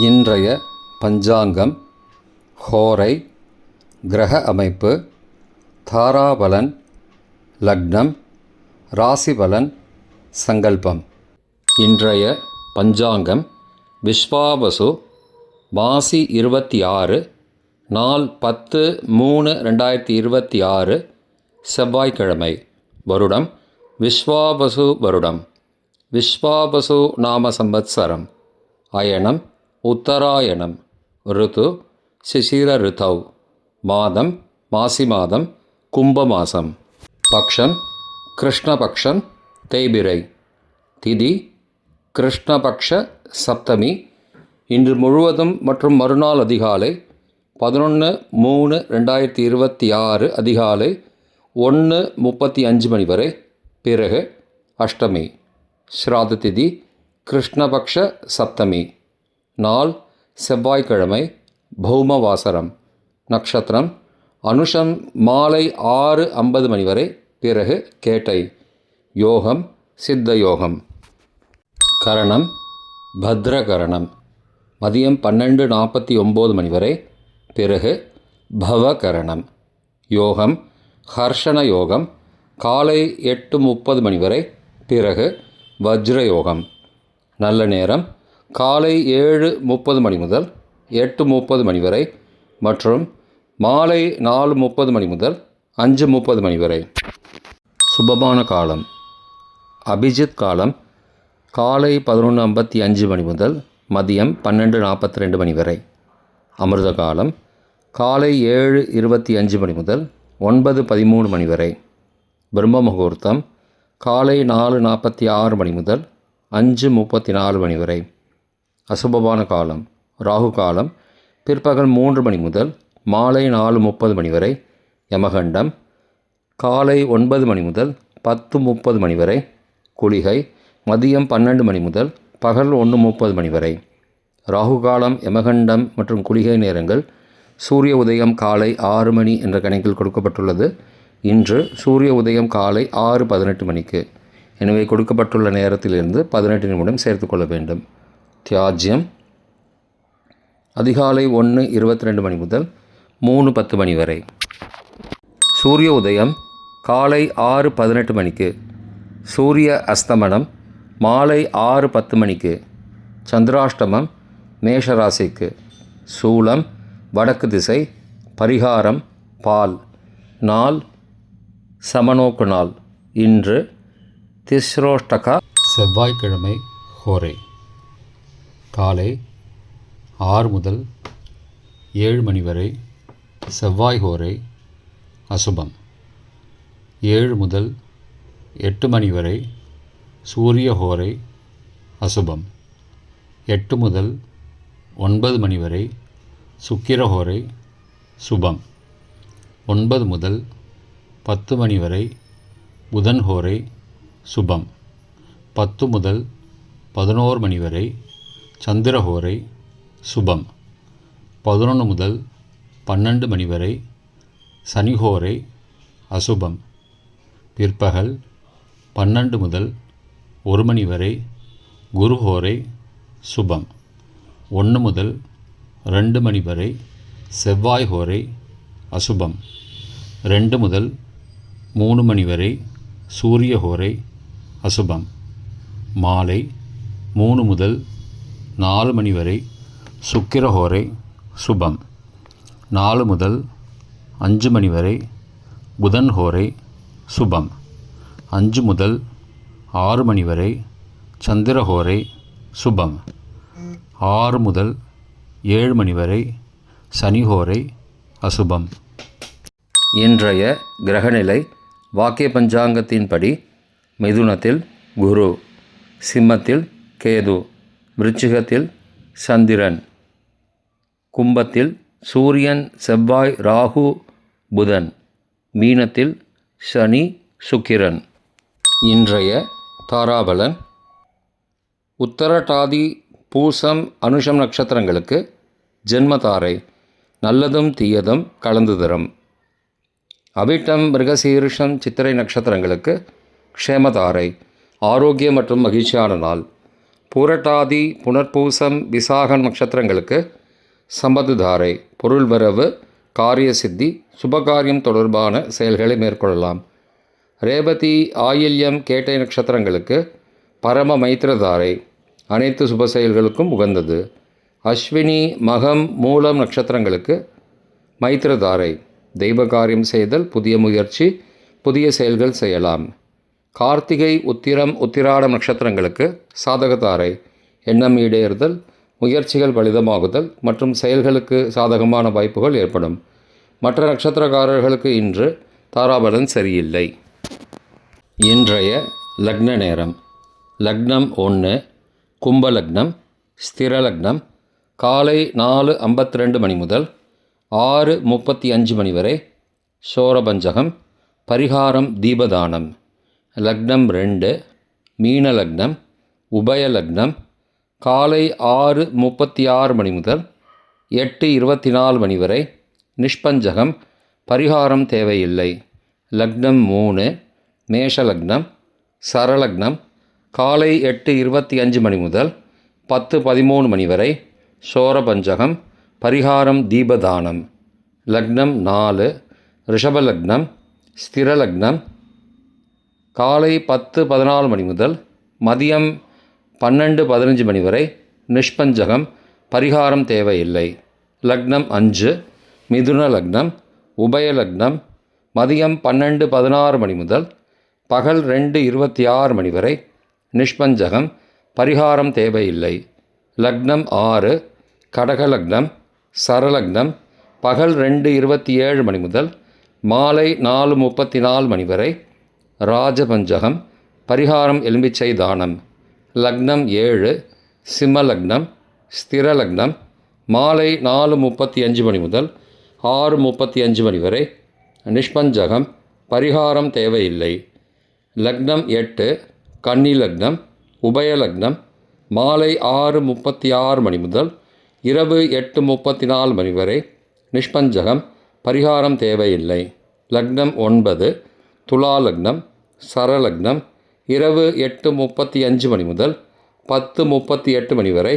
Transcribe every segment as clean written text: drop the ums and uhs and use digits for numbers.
இன்றைய பஞ்சாங்கம், ஹோரை, கிரக அமைப்பு, தாராபலன், லக்னம், ராசிபலன், சங்கல்பம். இன்றைய பஞ்சாங்கம் விஸ்வாவசு, மாசி 26, நாள் 10/3/2026, செவ்வாய்க்கிழமை. வருடம் விஸ்வாவசு வருடம். விஸ்வாவசு நாம சம்வத்சரம். அயனம் உத்தராயணம். ருது சிசிர ருதௌ. மாதம் மாசி மாதம், கும்ப மாதம். பக்ஷம் கிருஷ்ணபக்ஷம், தேய்பிரை. திதி கிருஷ்ணபக்ஷ சப்தமி. இன்று முழுவதும் மற்றும் மறுநாள் அதிகாலை 11/3/2026 அதிகாலை 1:35 மணி வரை. பிறகு அஷ்டமி. ஸ்ராத திதி கிருஷ்ணபக்ஷ சப்தமி. நாள் செவ்வாய்க்கிழமை. பௌமவாசரம். நட்சத்திரம் அனுஷம் மாலை 6:50 மணி வரை. பிறகு கேட்டை. யோகம் சித்த யோகம். கரணம் பத்ரகரணம். மதியம் 12:49 மணி வரை. பிறகு பவகரணம். யோகம் ஹர்ஷண யோகம். காலை 8:30 மணி வரை. பிறகு வஜ்ரயோகம். நல்ல நேரம் காலை 7:30 மணி முதல் 8:30 மணி வரை மற்றும் மாலை 4:30 மணி முதல் 5:30 மணி வரை. சுபமான காலம் அபிஜித் காலம் காலை 11:55 மணி முதல் மதியம் 12:42 மணி வரை. அமிர்த காலம் காலை 7:25 மணி முதல் 9:13 மணி வரை. பிரம்ம முகூர்த்தம் காலை 4:46 மணி முதல் 5:34 மணி வரை. அசுபமான காலம் ராகு காலம் பிற்பகல் 3 மணி முதல் மாலை 4:30 மணி வரை. யமகண்டம் காலை 9 மணி முதல் 10:30 மணி வரை. குளிகை மதியம் 12 மணி முதல் பகல் 1:30 மணி வரை. ராகு காலம், யமகண்டம் மற்றும் குளிகை நேரங்கள் சூரிய உதயம் காலை 6 மணி என்ற கணக்கில் கொடுக்கப்பட்டுள்ளது. இன்று சூரிய உதயம் காலை 6:18 மணிக்கு. எனவே கொடுக்கப்பட்டுள்ள நேரத்திலிருந்து 18 நிமிடம் சேர்த்து கொள்ள வேண்டும். தியாஜ்யம் அதிகாலை 1:22 மணி முதல் 3:10 மணி வரை. சூரிய உதயம் காலை 6:18 மணிக்கு. சூரிய அஸ்தமனம் மாலை 6:10 மணிக்கு. சந்திராஷ்டமம் மேஷராசிக்கு. சூலம் வடக்கு திசை. பரிகாரம் பால். நாள் சமநோக்கு நாள். இன்று திஸ்ரோஷ்டகா செவ்வாய்க்கிழமை. ஹோரை காலை 6 முதல் 7 மணி வரை செவ்வாய் ஹோரை அசுபம். 7 முதல் 8 மணி வரை சூரிய ஹோரை அசுபம். 8 முதல் 9 மணி வரை சுக்கிர ஹோரை சுபம். 9 முதல் 10 மணி வரை புதன் ஹோரை சுபம். 10 முதல் 11 மணி வரை சந்திர ஹோரை சுபம். 11 முதல் 12 மணி வரை சனி ஹோரை அசுபம். பிற்பகல் 12 முதல் 1 மணி வரை குரு ஹோரை சுபம். 1 முதல் 2 மணி வரை செவ்வாய் ஹோரை அசுபம். 2 முதல் 3 மணி வரை சூரிய ஹோரை அசுபம். மாலை 3 முதல் 4 மணி வரை சுக்கிர ஹோரை சுபம். 4 முதல் 5 மணி வரை புதன் ஹோரை சுபம். 5 முதல் 6 மணி வரை சந்திர ஹோரை சுபம். 6 முதல் 7 மணி வரை சனி ஹோரை அசுபம். இன்றைய கிரகநிலை வாக்கிய பஞ்சாங்கத்தின்படி மிதுனத்தில் குரு, சிம்மத்தில் கேது, விருச்சிகத்தில் சந்திரன், கும்பத்தில் சூரியன், செவ்வாய், ராகு, புதன், மீனத்தில் சனி, சுக்கிரன். இன்றைய தாராபலன் உத்தரட்டாதி பூசம் அனுஷம் நட்சத்திரங்களுக்கு ஜென்மதாரை நல்லதும் தீயதும் கலந்து தரும். அவிட்டம் மிருகசீரிஷம் சித்திரை நட்சத்திரங்களுக்கு க்ஷேமதாரை ஆரோக்கியம் மற்றும் மகிழ்ச்சியான நாள். பூரட்டாதி புனர்பூசம் விசாகம் நட்சத்திரங்களுக்கு சம்பத்துதாரை பொருள் வரவு, காரிய சித்தி, சுபகாரியம் தொடர்பான செயல்களை மேற்கொள்ளலாம். ரேவதி ஆயில்யம் கேட்டை நட்சத்திரங்களுக்கு பரம மைத்திரதாரை அனைத்து சுப செயல்களுக்கும் உகந்தது. அஸ்வினி மகம் மூலம் நட்சத்திரங்களுக்கு மைத்திரதாரை தெய்வ காரியம் செய்தல், புதிய முயற்சி, புதிய செயல்கள் செய்யலாம். கார்த்திகை உத்திரம் உத்திராடம் நட்சத்திரங்களுக்கு சாதகதாரை எண்ணம் ஈடேறுதல், முயற்சிகள் பலிதமாகுதல் மற்றும் செயல்களுக்கு சாதகமான வாய்ப்புகள் ஏற்படும். மற்ற நட்சத்திரக்காரர்களுக்கு இன்று தாராபலன் சரியில்லை. இன்றைய லக்ன நேரம்: லக்னம் 1 கும்ப லக்னம், ஸ்திர லக்னம், காலை 4:52 மணி முதல் 6:35 மணி வரை சோரபஞ்சகம், பரிகாரம் தீபதானம். லக்னம் 2 மீன லக்னம், உபய லக்னம், காலை 6:36 மணி முதல் 8:24 மணி வரை நிஷ்பஞ்சகம், பரிகாரம் தேவையில்லை. லக்னம் 3 மேஷ லக்னம், சரலக்னம், காலை 8:25 மணி முதல் 10:13 மணி வரை சோரபஞ்சகம், பரிகாரம் தீபதானம். லக்னம் 4 ரிஷபலக்னம், ஸ்திரலக்னம், காலை 10:14 மணி முதல் மதியம் 12:15 மணி வரை நிஷ்பஞ்சகம், பரிகாரம் தேவையில்லை. லக்னம் 5 மிதுன லக்னம், உபய லக்னம், மதியம் 12:16 மணி முதல் பகல் 2:26 மணி வரை நிஷ்பஞ்சகம், பரிகாரம் தேவையில்லை. லக்னம் 6 கடகலக்னம், சரலக்னம், பகல் 2:27 மணி முதல் மாலை 4:34 மணி வரை ராஜபஞ்சகம், பரிகாரம் எலும்பிச்சை தானம். லக்னம் 7 சிம்மலக்னம், ஸ்திரலக்னம், மாலை 4:35 மணி முதல் 6:35 மணி வரை நிஷ்பஞ்சகம், பரிகாரம் தேவையில்லை. லக்னம் 8 கன்னி லக்னம், உபய லக்னம், மாலை 6:36 மணி முதல் இரவு 8:34 மணி வரை நிஷ்பஞ்சகம், பரிகாரம் தேவையில்லை. லக்னம் 9 துலா லக்னம், சரலக்னம், இரவு 8:35 மணி முதல் 10:38 மணி வரை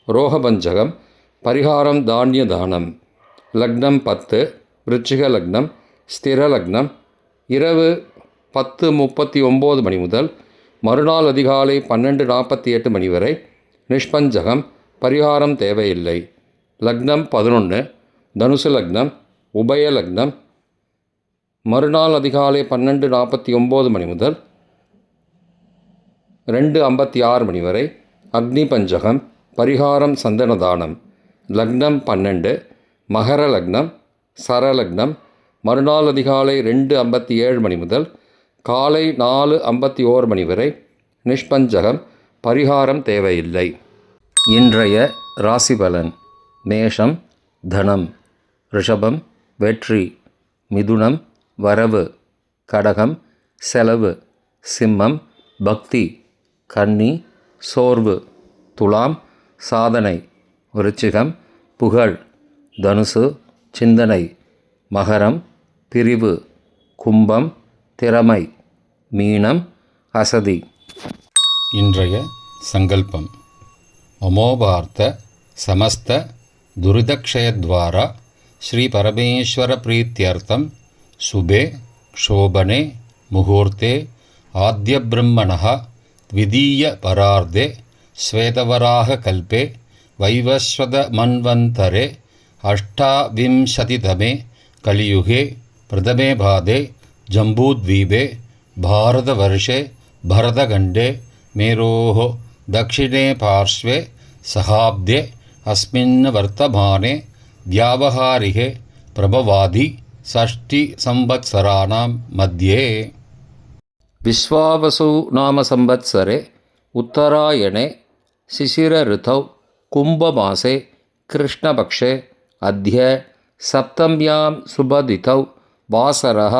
ரோகபஞ்சகம், பரிகாரம் தானிய தானம். லக்னம் 10 விருச்சிக லக்னம், ஸ்திர லக்னம், இரவு 10:39 மணி முதல் மறுநாள் அதிகாலை 12:48 மணி வரை நிஷ்பஞ்சகம், பரிகாரம் தேவையில்லை. லக்னம் 11 தனுசு லக்னம், உபய லக்னம், மறுநாள் அதிகாலை 12:49 மணி முதல் 2:56 மணி வரை அக்னி பஞ்சகம், பரிகாரம் சந்தனதானம். லக்னம் 12 மகர லக்னம், சரலக்னம், மறுநாள் அதிகாலை 2:57 மணி முதல் காலை 4:51 மணி வரை நிஷ்பஞ்சகம், பரிகாரம் தேவையில்லை. இன்றைய ராசி பலன்: மேஷம் தனம், ரிஷபம் வெற்றி, மிதுனம் வரவு, கடகம் செலவு, சிம்மம் பக்தி, கன்னி சோர்வு, துலாம் சாதனை, விருச்சிகம் புகழ், தனுசு சிந்தனை, மகரம் பிரிவு, கும்பம் திறமை, மீனம் அசதி. இன்றைய சங்கல்பம்: மமோபார்த்த சமஸ்த துரிதக்ஷயத்வாரா ஸ்ரீ பரமேஸ்வர பிரீத்யர்த்தம் சுபே க்ஷோபனே முகூர்த்தே ஆத்ய பிரம்மணः த்விதீய பரார்த்தே ஸ்வேதவராக கல்பே வைவஸ்வத மன்வந்தரே அஷ்டாவிம்சதிதமே கலியுகே பிரதமே பாதே ஜம்பூத்வீபே பாரதவர்ஷே பரதகண்டே मेरोः दक्षिणे पार्श्वे सहाब्दे अस्मिन् वर्तमाने व्यावहारिके प्रभवादि षष्टिसंवत्सराणां मध्ये विश्वावसु नाम संवत्सरे उत्तरायणे शिशिर ऋतौ कुम्भमासे कृष्णपक्षे अद्य सप्तम्यां शुभदिथौ वासरः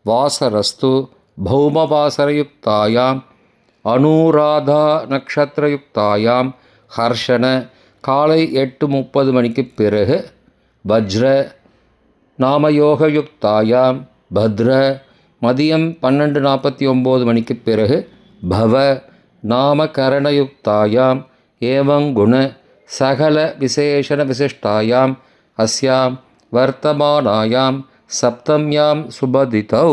वासरस्तु भौमवासरयुक्तायां அனுராதா நக்ஷத்திரயுக்தாயாம் ஹர்ஷன காலை 8:30 மணிக்கு பிறகு வஜ்ர நாமயோகயுக்தாயாம் பத்ர மதியம் 12:49 மணிக்கு பிறகு பவ நாமகரணயுக்தாயாம் एवं गुण सकल विशेषण विशिष्टायाम् अस्यां वर्तमानायां सप्तम्यां सुबदितौ